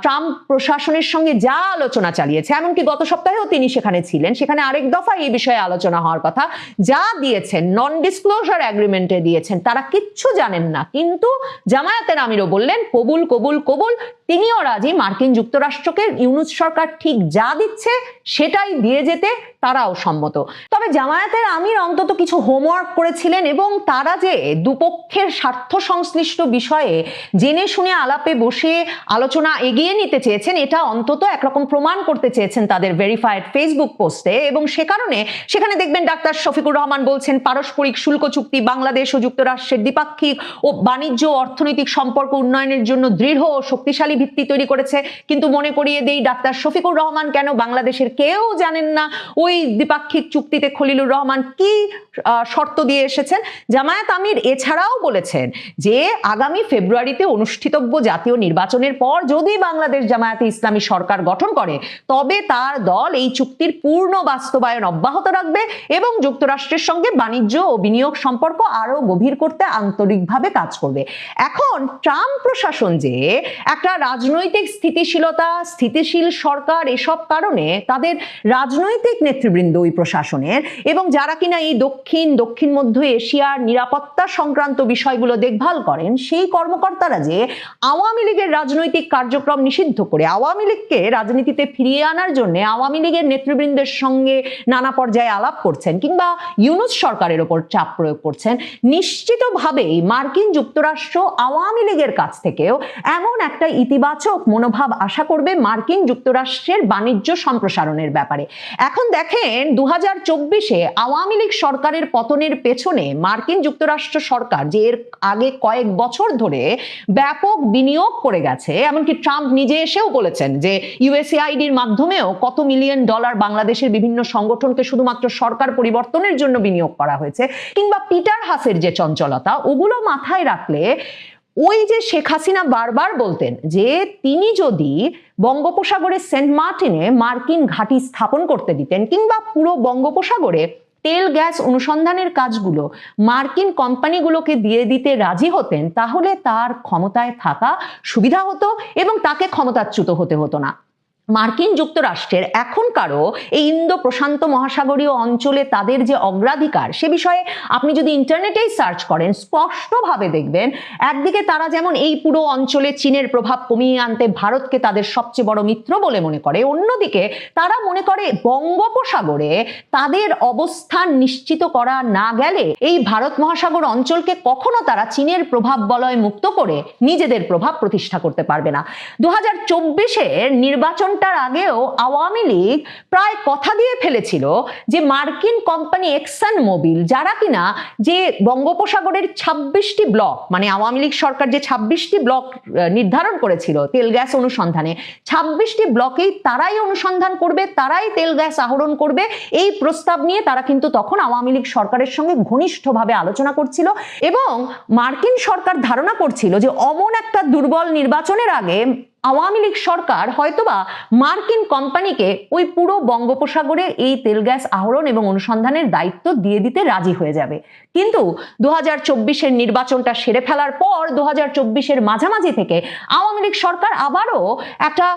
ট্রাম্প প্রশাসনের সঙ্গে যা আলোচনা চালিয়েছে, এমনকি গত সপ্তাহেও তিনি সেখানে ছিলেন, সেখানে আরেক দফা এই বিষয়ে আলোচনা হওয়ার কথা, যা দিয়েছেন নন ডিসক্লোজার এগ্রিমেন্টে দিয়েছেন তারা কিচ্ছু জানেন না। কিন্তু জামায়াতের আমিরও বললেন কবুল কবুল কবুল, তিনিও রাজি মার্কিন যুক্তরাষ্ট্রকে ইউনূস সরকার ঠিক যা দিচ্ছে সেটাই দিয়ে যেতে তারাও সম্মত। তবে জামায়াতের আমির অন্তত কিছু হোমওয়ার্ক করেছিলেন এবং তারা যে দুপক্ষের স্বার্থ সংশ্লিষ্ট বিষয়ে জেনে শুনে আলাপে বসে আলোচনা এগিয়ে নিতে চেয়েছেন, এটা অন্তত একরকম প্রমাণ করতে চেয়েছেন তাদের ভেরিফাইড ফেসবুক পোস্টে। এবং সে কারণে সেখানে দেখবেন ডাক্তার শফিকুর রহমান বলছেন পারস্পরিক শুল্ক চুক্তি বাংলাদেশ ও যুক্তরাষ্ট্রের দ্বিপাক্ষিক ও বাণিজ্য ও অর্থনৈতিক সম্পর্ক উন্নয়নের জন্য দৃঢ় ও শক্তিশালী ভিত্তি তৈরি করেছে। কিন্তু মনে করিয়ে দেই, ডাক্তার শফিকুর রহমান কেন বাংলাদেশের কেউ জানেন না ওই দ্বিপাক্ষিক চুক্তিতে খলিলুর রহমান কি শর্ত দিয়ে এসেছেন। জামায়াত আমির এছাড়াও বলেছেন যে আগামী ফেব্রুয়ারিতে অনুষ্ঠিতব্য জাতীয় নির্বাচনের পর যদি বাংলাদেশ জামায়াতে ইসলামী সরকার গঠন করে তবে তার দল এই চুক্তির পূর্ণ বাস্তবায়ন অব্যাহত রাখবে এবং যুক্তরাষ্ট্রের সঙ্গে বাণিজ্য ও বিনিয়োগ সম্পর্ক আরো গভীর করতে আন্তরিকভাবে কাজ করবে। এখন ট্রাম্প প্রশাসন যে একটা রাজনৈতিক স্থিতিশীলতা, স্থিতিশীল সরকার, এসব কারণে তাদের রাজনৈতিক নেতৃবৃন্দ ওই প্রশাসনের এবং যারা কিনা এই দক্ষিণ মধ্য এশিয়ার নিরাপত্তা সংক্রান্ত বিষয়গুলো দেখভাল করেন, সেই কর্মকর্তারা যে আওয়ামী লীগের রাজনৈতিক কার্যক্রম নিষিদ্ধ করে আওয়ামী লীগকে রাজনীতিতে ফিরিয়ে আনার জন্য আওয়ামী লীগের নেতৃবৃন্দের সঙ্গে নানা পর্যায়ে আলাপ করছেন কিংবা ইউনূস সরকারের ওপর চাপ প্রয়োগ করছেন, নিশ্চিতভাবেই মার্কিন যুক্তরাষ্ট্র আওয়ামী লীগের কাছ থেকেও এমন একটা ইতিবাচক মনোভাব আশা করবে মার্কিন যুক্তরাষ্ট্রের বাণিজ্য সম্প্রসারণের ব্যাপারে। এখন দেখেন 2024-এ আওয়ামী লীগ সরকারের পতনের পেছনে মার্কিন যুক্তরাষ্ট্র সরকার যে এর আগে কয়েক বছর ধরে ব্যাপক বিনিয়োগ করে গেছে, এমনকি ট্রাম্প নিজে এসেও বলেছেন যে ইউএসএআইডির মাধ্যমেও কত মিলিয়ন ডলার বাংলাদেশের বিভিন্ন সংগঠনকে শুধুমাত্র সরকার পরিবর্তনের জন্য বিনিয়োগ করা হয়েছে, কিংবা পিটার হাসের যে চঞ্চলতা, ওগুলো মাথায় রাখলে ওই যে শেখ হাসিনা বারবার বলতেন যে তিনি যদি বঙ্গোপসাগরের সেন্ট মার্টিনে মার্কিন ঘাঁটি স্থাপন করতে দিতেন কিংবা পুরো বঙ্গোপসাগরে তেল গ্যাস অনুসন্ধানের কাজগুলো মার্কিন কোম্পানিগুলোকে দিয়ে দিতে রাজি হতেন, তাহলে তার ক্ষমতায় থাকা সুবিধা হতো এবং তাকে ক্ষমতাচ্যুত হতে হতো না। মার্কিন যুক্তরাষ্ট্রের এখনকারও এই ইন্দো প্রশান্ত মহাসাগরীয় অঞ্চলে তাদের যে অগ্রাধিকার, সে বিষয়ে আপনি যদি ইন্টারনেটেই সার্চ করেন স্পষ্টভাবে দেখবেন একদিকে তারা যেমন এই পুরো অঞ্চলে চীনের প্রভাব কমিয়ে আনতে ভারতকে তাদের সবচেয়ে বড় মিত্র বলে মনে করে, অন্যদিকে তারা মনে করে বঙ্গোপসাগরে তাদের অবস্থান নিশ্চিত করা না গেলে এই ভারত মহাসাগর অঞ্চলকে কখনো তারা চীনের প্রভাব বলয় মুক্ত করে নিজেদের প্রভাব প্রতিষ্ঠা করতে পারবে না। 2024-এর নির্বাচন তার আগেও আওয়ামী লীগ প্রায় কথা দিয়ে ফেলেছিল যে মার্কিন কোম্পানি এক্সন মোবিল, যারা কিনা যে বঙ্গোপসাগরের 26টি ব্লক, মানে আওয়ামী লীগ সরকার যে 26টি ব্লক নির্ধারণ করেছিল তেল গ্যাস অনুসন্ধানে, 26টি ব্লকেই তারাই অনুসন্ধান করবে, তারাই তেল গ্যাস আহরণ করবে, এই প্রস্তাব নিয়ে তারা কিন্তু তখন আওয়ামী লীগ সরকারের সঙ্গে ঘনিষ্ঠভাবে আলোচনা করছিল এবং মার্কিন সরকার ধারণা করছিল যে অমন একটা দুর্বল নির্বাচনের আগে আওয়ামী লীগ সরকার হয়তোবা মার্কিন কোম্পানিকে ওই পুরো বঙ্গোপসাগরে এই তেল গ্যাস আহরণ এবং অনুসন্ধানের দায়িত্ব দিয়ে দিতে রাজি হয়ে যাবে। কিন্তু 2024-এর নির্বাচনটা সেরে ফেলার পর 2024-এর মাঝামাঝি থেকে আওয়ামী লীগ সরকার আবারও একটা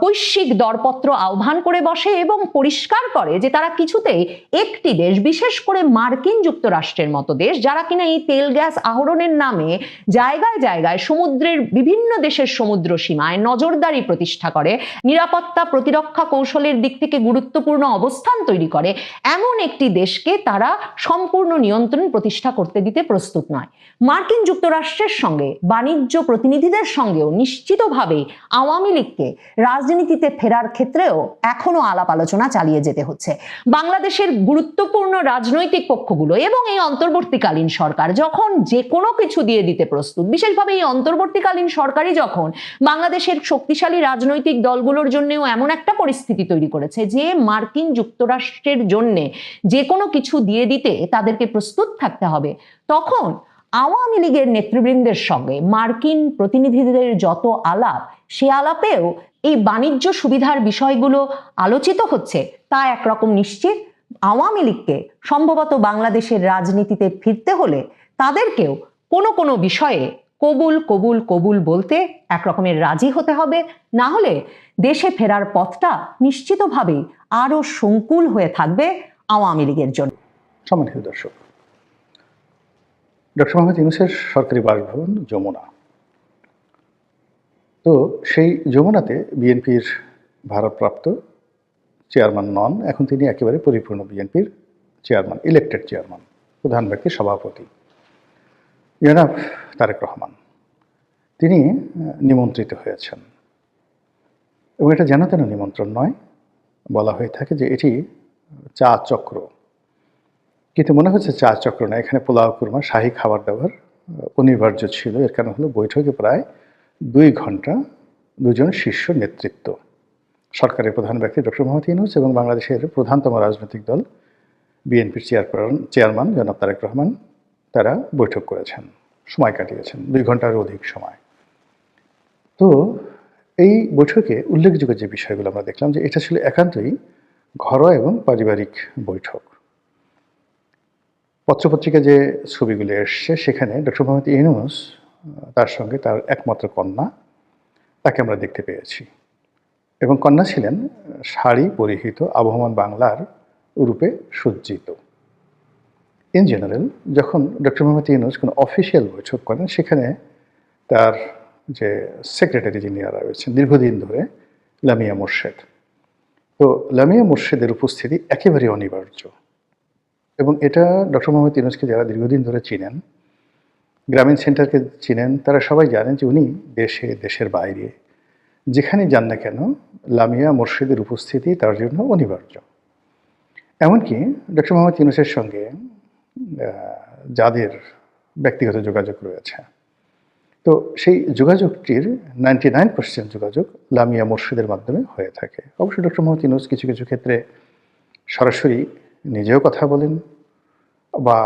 বৈশ্বিক দরপত্র আহ্বান করে বসে এবং পরিষ্কার করে যে তারা কিছুতেই একটি দেশ, বিশেষ করে মার্কিন যুক্তরাষ্ট্রের মতো দেশ, যারা কিনা এই তেল গ্যাস আহরণের নামে জায়গায় জায়গায় সমুদ্রের বিভিন্ন দেশের সমুদ্র সীমায় নজরদারি প্রতিষ্ঠা করে, নিরাপত্তা প্রতিরক্ষা কৌশলের দিক থেকে গুরুত্বপূর্ণ অবস্থান তৈরি করে, এমন একটি দেশকে তারা সম্পূর্ণ নিয়ন্ত্রণ প্রতিষ্ঠা করতে দিতে প্রস্তুত নয়। মার্কিন যুক্তরাষ্ট্রের সঙ্গে বাণিজ্য প্রতিনিধিদের সঙ্গেও নিশ্চিতভাবে আওয়ামী লীগকে রাজনীতিতে ফেরার ক্ষেত্রেও এখনো আলাপ আলোচনা চালিয়ে যেতে হচ্ছে। বাংলাদেশের গুরুত্বপূর্ণ রাজনৈতিক পক্ষগুলো এবং এই অন্তর্বর্তীকালীন সরকার যখন যে কোনো কিছু দিয়ে দিতে প্রস্তুত, বিশেষভাবে এই অন্তর্বর্তীকালীন সরকারই যখন বাংলাদেশের শক্তিশালী রাজনৈতিক দলগুলোর জন্যও এমন একটা পরিস্থিতি তৈরি করেছে যে মার্কিন যুক্তরাষ্ট্রের জন্য যে কোনো কিছু দিয়ে দিতে তাদেরকে প্রস্তুত থাকতে হবে, তখন আওয়ামী লীগের নেতৃবৃন্দের সঙ্গে মার্কিন প্রতিনিধিদের যত আলাপ, সে আলাপেও এই বাণিজ্য সুবিধার বিষয়গুলো আলোচিত হচ্ছে, তা একরকম নিশ্চিত। আওয়ামী লীগকে সম্ভবত বাংলাদেশের রাজনীতিতে ফিরতে হলে তাদেরকেও কোনো কোনো বিষয়ে কবুল কবুল কবুল বলতে একরকমের রাজি হতে হবে, না হলে দেশে ফেরার পথটা নিশ্চিতভাবেই আরো সংকুল হয়ে থাকবে আওয়ামী লীগের জন্য। সম্মানিত দর্শক, ডক্টর মোহাম্মদ ইউনূসের সরকারি বাসভবন যমুনা। তো সেই যমুনাতে বিএনপির ভারপ্রাপ্ত চেয়ারম্যান নন, এখন তিনি একেবারে পরিপূর্ণ বিএনপির চেয়ারম্যান, ইলেক্টেড চেয়ারম্যান, প্রধান ব্যক্তি, সভাপতি জনাব তারেক রহমান। তিনি নিমন্ত্রিত হয়েছেন এবং এটা যেন তেন নিমন্ত্রণ নয়, বলা হয়ে থাকে যে এটি চা চক্র, কিন্তু মনে হচ্ছে চা চক্র না, এখানে পোলাও কুরমা শাহী খাবার দাবার অনিবার্য ছিল। এর কারণ হলো বৈঠকে প্রায় 2 ঘন্টা দুজন শীর্ষ নেতৃত্ব, সরকারের প্রধান ব্যক্তি ডক্টর মোহাম্মদ ইউনূস এবং বাংলাদেশের প্রধানতম রাজনৈতিক দল বিএনপির চেয়ারম্যান জনাব তারেক রহমান, তারা বৈঠক করেছেন, সময় কাটিয়েছেন 2 ঘন্টার অধিক সময়। তো এই বৈঠকে উল্লেখযোগ্য যে বিষয়গুলো আমরা দেখলাম যে এটা ছিল একান্তই ঘরোয়া এবং পারিবারিক বৈঠক। পত্রপত্রিকা যে ছবিগুলো এসছে সেখানে ডক্টর মোহাম্মদ ইউনূস, তার সঙ্গে তার একমাত্র কন্যা, তাকে আমরা দেখতে পেয়েছি এবং কন্যা ছিলেন শাড়ি পরিহিত, আবহমান বাংলার রূপে সজ্জিত। ইন জেনারেল যখন ডক্টর মোহাম্মদ ইউনূস কোনো অফিসিয়াল বৈঠক করেন, সেখানে তার যে সেক্রেটারি যিনি রয়েছেন দীর্ঘদিন ধরে, লামিয়া মোর্শেদ, তো লামিয়া মোর্শেদের উপস্থিতি একেবারে অনিবার্য। এবং এটা ডক্টর মোহাম্মদ ইউনূসকে যারা দীর্ঘদিন ধরে চিনেন, গ্রামীণ সেন্টারকে চিনেন, তারা সবাই জানেন যে উনি দেশে দেশের বাইরে যেখানে যান না কেন লামিয়া মোর্শেদের উপস্থিতি তার জন্য অনিবার্য। এমনকি ডক্টর মোহাম্মদ ইউনূসের সঙ্গে যাদের ব্যক্তিগত যোগাযোগ রয়েছে, তো সেই যোগাযোগটির 99% যোগাযোগ লামিয়া মোর্শেদের মাধ্যমে হয়ে থাকে। অবশ্যই ডক্টর মোহাম্মদ ইউনূস কিছু কিছু ক্ষেত্রে সরাসরি নিজেও কথা বলেন, বা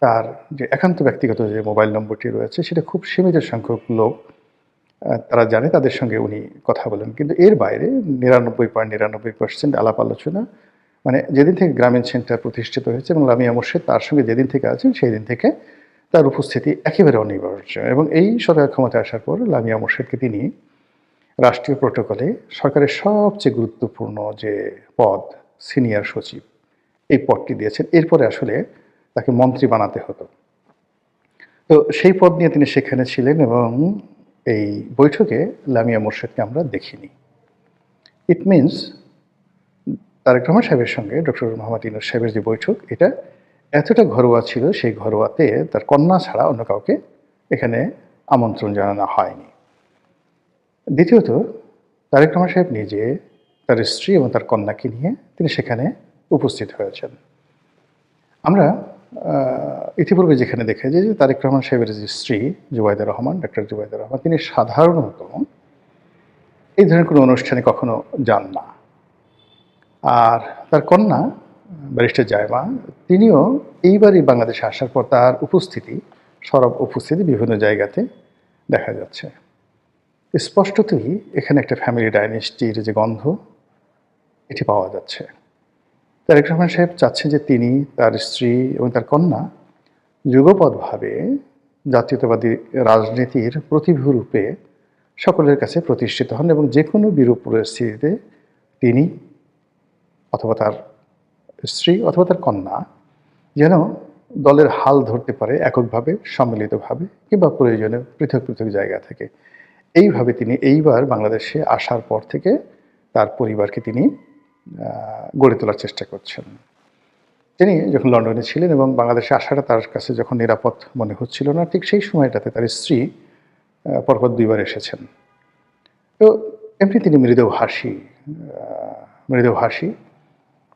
তার যে একান্ত ব্যক্তিগত যে মোবাইল নম্বরটি রয়েছে সেটা খুব সীমিত সংখ্যক লোক তারা জানে, তাদের সঙ্গে উনি কথা বলেন। কিন্তু এর বাইরে 99.99% আলাপ আলোচনা, মানে যেদিন থেকে গ্রামীণ সেন্টার প্রতিষ্ঠিত হয়েছে এবং লামিয়া মোর্শেদ তার সঙ্গে যেদিন থেকে আছেন সেই দিন থেকে তার উপস্থিতি একেবারে অনিবার্য। এবং এই সরকার ক্ষমতায় আসার পর লামিয়া মোর্শেদকে তিনি রাষ্ট্রীয় প্রোটোকলে সরকারের সবচেয়ে গুরুত্বপূর্ণ যে পদ, সিনিয়র সচিব, এই পদটি দিয়েছেন। এরপরে আসলে তাকে মন্ত্রী বানাতে হতো। তো সেই পদ নিয়ে তিনি সেখানে ছিলেন এবং এই বৈঠকে লামিয়া মোর্শেদকে আমরা দেখিনি। ইট মিনস তারেক রহমান সাহেবের সঙ্গে ডক্টর মোহাম্মদ ইউনূস সাহেবের যে বৈঠক, এটা এতটা ঘরোয়া ছিল, সেই ঘরোয়াতে তার কন্যা ছাড়া অন্য কাউকে এখানে আমন্ত্রণ জানানো হয়নি। দ্বিতীয়ত, তারেক রহমান সাহেব নিজে, তার স্ত্রী এবং তার কন্যাকে নিয়ে তিনি সেখানে উপস্থিত হয়েছেন। আমরা ইতিপূর্বে যেখানে দেখে যে তারেক রহমান সাহেবের যে স্ত্রী জুবাইদা রহমান, ডক্টর জুবাইদা রহমান, তিনি সাধারণত এই ধরনের কোনো অনুষ্ঠানে কখনো যান না। আর তার কন্যা ব্যারিস্টার জায়মা, তিনিও এইবারই বাংলাদেশে আসার পর তার উপস্থিতি, সরব উপস্থিতি বিভিন্ন জায়গাতে দেখা যাচ্ছে। স্পষ্টতই এখানে একটা ফ্যামিলি ডাইনেস্টির যে গন্ধ, এটি পাওয়া যাচ্ছে। তারেক রহমান সাহেব চাচ্ছেন যে তিনি, তার স্ত্রী এবং তার কন্যা যুগপৎভাবে জাতীয়তাবাদী রাজনীতির প্রতিভূ রূপে সকলের কাছে প্রতিষ্ঠিত হন এবং যে কোনো বিরূপ পরিস্থিতিতে তিনি অথবা তার স্ত্রী অথবা তার কন্যা যেন দলের হাল ধরতে পারে এককভাবে, সম্মিলিতভাবে, কিংবা প্রয়োজনে পৃথক পৃথক জায়গা থেকে। এইভাবে তিনি এইবার বাংলাদেশে আসার পর থেকে তার পরিবারকে তিনি গড়ে তোলার চেষ্টা করছেন। তিনি যখন লন্ডনে ছিলেন এবং বাংলাদেশে আসাটা তার কাছে যখন নিরাপদ মনে হচ্ছিল না, ঠিক সেই সময়টাতে তার স্ত্রী পরপর 2বার এসেছেন। তো এমনি তিনি মৃদুভাষী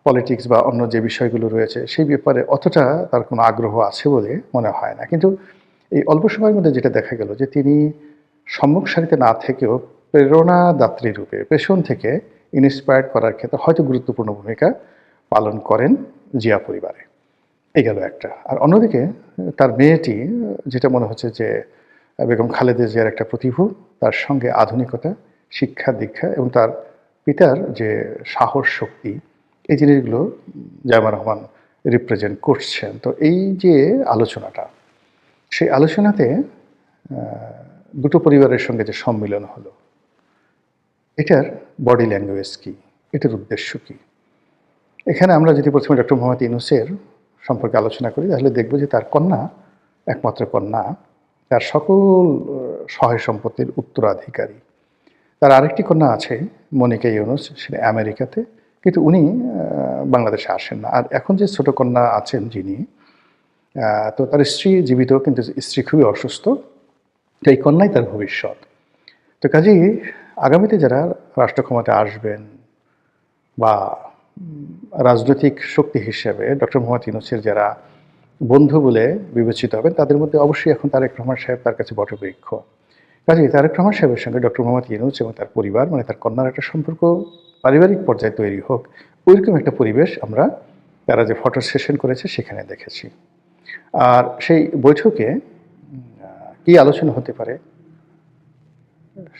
পলিটিক্স বা অন্য যে বিষয়গুলো রয়েছে সেই ব্যাপারে অতটা তার কোনো আগ্রহ আছে বলে মনে হয় না। কিন্তু এই অল্প সময়ের মধ্যে যেটা দেখা গেল যে তিনি সম্মুখ সারিতে না থেকেও প্রেরণাদাত্রী রূপে পেছন থেকে ইন্সপায়ার্ড করার ক্ষেত্রে হয়তো গুরুত্বপূর্ণ ভূমিকা পালন করেন জিয়া পরিবারে। এই গেল একটা। আর অন্যদিকে তার মেয়েটি, যেটা মনে হচ্ছে যে বেগম খালেদা জিয়ার একটা প্রতিভূ, তার সঙ্গে আধুনিকতা, শিক্ষা দীক্ষা এবং তার পিতার যে সাহস শক্তি, এই জিনিসগুলো জায়মা রহমান রিপ্রেজেন্ট করছেন। তো এই যে আলোচনাটা, সেই আলোচনাতে দুটো পরিবারের সঙ্গে যে সম্মিলন হলো, এটার বডি ল্যাঙ্গুয়েজ কী, এটার উদ্দেশ্য কী? এখানে আমরা যদি প্রথমে ডক্টর মোহাম্মদ ইউনূসের সম্পর্কে আলোচনা করি, তাহলে দেখব যে তার কন্যা, একমাত্র কন্যা, তার সকল সহায় সম্পত্তির উত্তরাধিকারী। তার আরেকটি কন্যা আছে মনিকা ইউনূস, সেটা আমেরিকাতে, কিন্তু উনি বাংলাদেশে আসেন না। আর এখন যে ছোট কন্যা আছেন যিনি, তো তার স্ত্রী জীবিত, কিন্তু স্ত্রী খুবই অসুস্থ। তো এই কন্যাই তার ভবিষ্যৎ। তো কাজেই আগামীতে যারা রাষ্ট্র ক্ষমতায় আসবেন বা রাজনৈতিক শক্তি হিসেবে ডক্টর মোহাম্মদ ইউনূসের যারা বন্ধু বলে বিবেচিত হবেন, তাদের মধ্যে অবশ্যই এখন তারেক রহমান সাহেব তার কাছে বটবৃক্ষ। কাজেই তারেক রহমান সাহেবের সঙ্গে ডক্টর মোহাম্মদ ইউনূস এবং তার পরিবার, মানে তার কন্যার একটা সম্পর্ক পারিবারিক পর্যায়ে তৈরি হোক, ওইরকম একটা পরিবেশ আমরা তারা যে ফটো সেশন করেছে সেখানে দেখেছি। আর সেই বৈঠকে কী আলোচনা হতে পারে,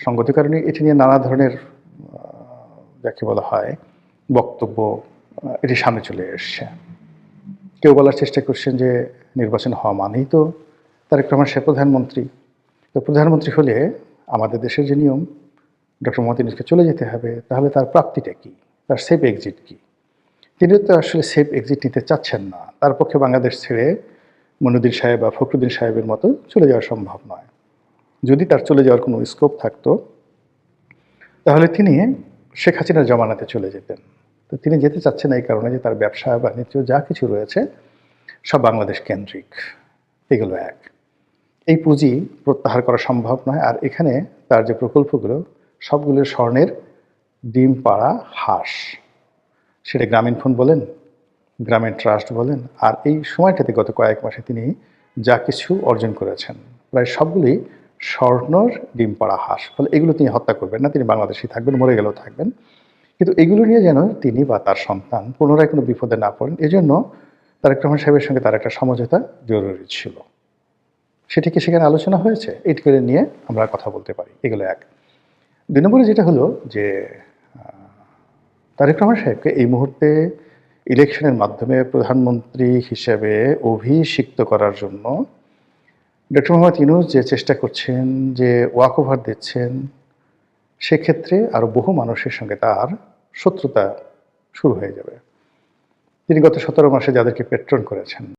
সঙ্গত কারণে এটি নিয়ে নানা ধরনের যাকে বলা হয় বক্তব্য এটি সামনে চলে এসছে। কেউ বলার চেষ্টা করছেন যে নির্বাচন হওয়া মানেই তো তারেক রহমান সাহেব প্রধানমন্ত্রী। তো প্রধানমন্ত্রী হলে আমাদের দেশের যে নিয়ম, ডক্টর মোহাম্মদ ইউনূসকে চলে যেতে হবে, তাহলে তার প্রাপ্তিটা কী, তার সেফ এক্সিট কী? তিনি তো আসলে সেফ এক্সিট নিতে চাচ্ছেন না। তার পক্ষে বাংলাদেশ ছেড়ে মইনুদ্দিন সাহেব বা ফখরুদ্দিন সাহেবের মতো চলে যাওয়া সম্ভব নয়। যদি তার চলে যাওয়ার কোনো স্কোপ থাকতো, তাহলে তিনি শেখ হাসিনার জমানাতে চলে যেতেন। তো তিনি যেতে চাচ্ছেন এই কারণে যে তার ব্যবসা বাণিজ্য যা কিছু রয়েছে সব বাংলাদেশ কেন্দ্রিক। এগুলো এক। এই পুঁজি প্রত্যাহার করা সম্ভব নয়। আর এখানে তার যে প্রকল্পগুলো, সবগুলো স্বর্ণের ডিম পাড়া হাঁস। সেটা গ্রামীণ ফোন বলেন, গ্রামীণ ট্রাস্ট বলেন, আর এই সময়টাতে গত কয়েক মাসে তিনি যা কিছু অর্জন করেছেন, প্রায় সবগুলি স্বর্ণর ডিম পাড়া হাঁস। ফলে এগুলো তিনি হত্যা করবেন না, তিনি বাংলাদেশেই থাকবেন, মরে গেলেও থাকবেন। কিন্তু এগুলো নিয়ে যেন তিনি বা তার সন্তান পুনরায় কোনো বিপদে না পড়েন, এজন্য তারেক রহমান সাহেবের সঙ্গে তার একটা সমঝোতা জরুরি ছিল। সেটি কি সেখানে আলোচনা হয়েছে? এইটিকে নিয়ে আমরা কথা বলতে পারি। এগুলো এক। 2 নম্বরে যেটা হলো যে তারেক রহমান সাহেবকে এই মুহূর্তে ইলেকশনের মাধ্যমে প্রধানমন্ত্রী হিসেবে অভিষিক্ত করার জন্য ডক্টর মোহাম্মদ ইউনূস যে চেষ্টা করছেন, যে ওয়াক ওভার দিচ্ছেন, সেক্ষেত্রে আরও বহু মানুষের সঙ্গে তার শত্রুতা শুরু হয়ে যাবে। তিনি গত 17 মাসে যাদেরকে পেট্রন করেছেন,